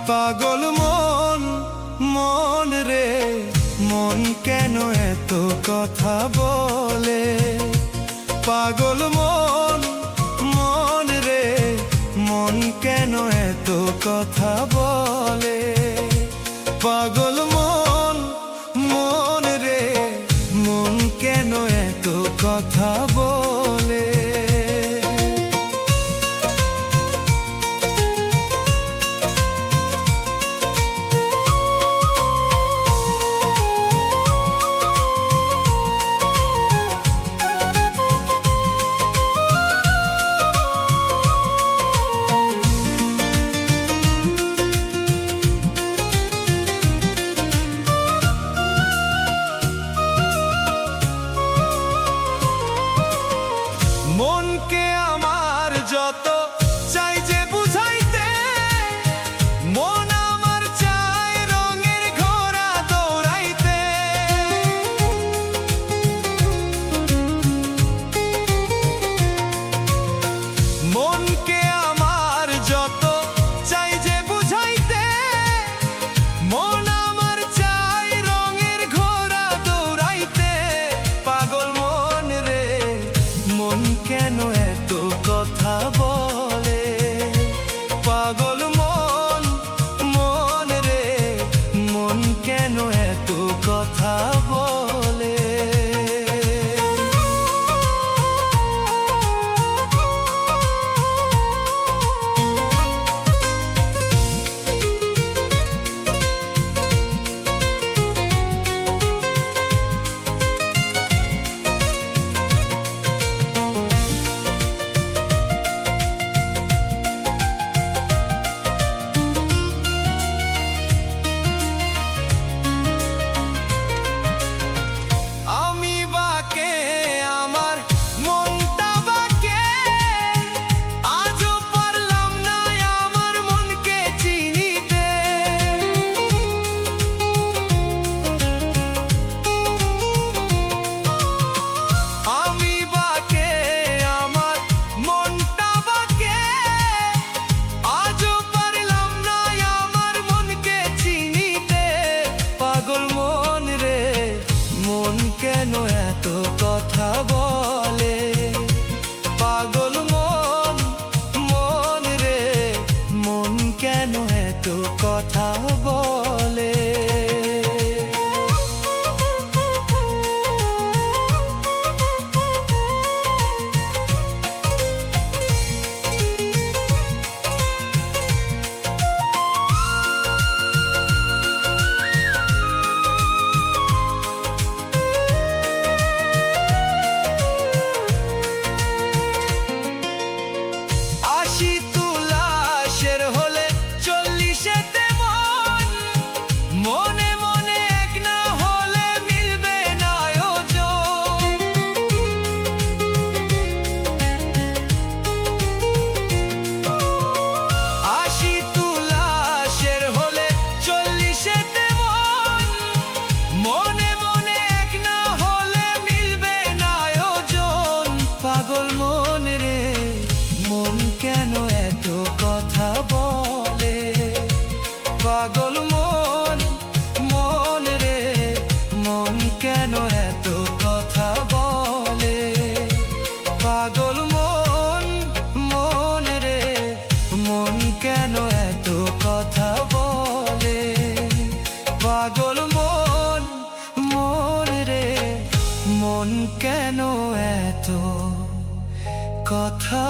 পাগল মন, মন রে মন কেন এত কথা বলে? পাগল মন, মন রে মন কেন এত কথা বলে? পাগল মন, মন রে মন কেন এত কথা বলে? মনকে আমার যত চাই যে বুঝাইতে, মন আমার চায় রঙের ঘোড়া দৌড়াইতে। মনকে আমার যত চাই যে বুঝাইতে, মন আমার চায় রঙের ঘোড়া দৌড়াইতে। পাগল মন রে মন কেন এত কথা বলে? পাগল মন, মন রে মন কেন এত কথা বলে? মন কেন এত কথা বলে? পাগল মন, মন রে মন কেন এত কথা বলে? মনে মনে এক না হলে মিলবে না ওজন। আশি তুলাশের হলে 40-এতে মন, মনে মনে এক না হলে মিলবে না ওজন। পাগল মন রে মন কেন এত কথা বলে? পাগল মন, মন রে মন কেন এত কথা বলে? পাগল মন, মন রে মন কেন এত কথা বলে? পাগল মন, মন রে মন কেন এত কথা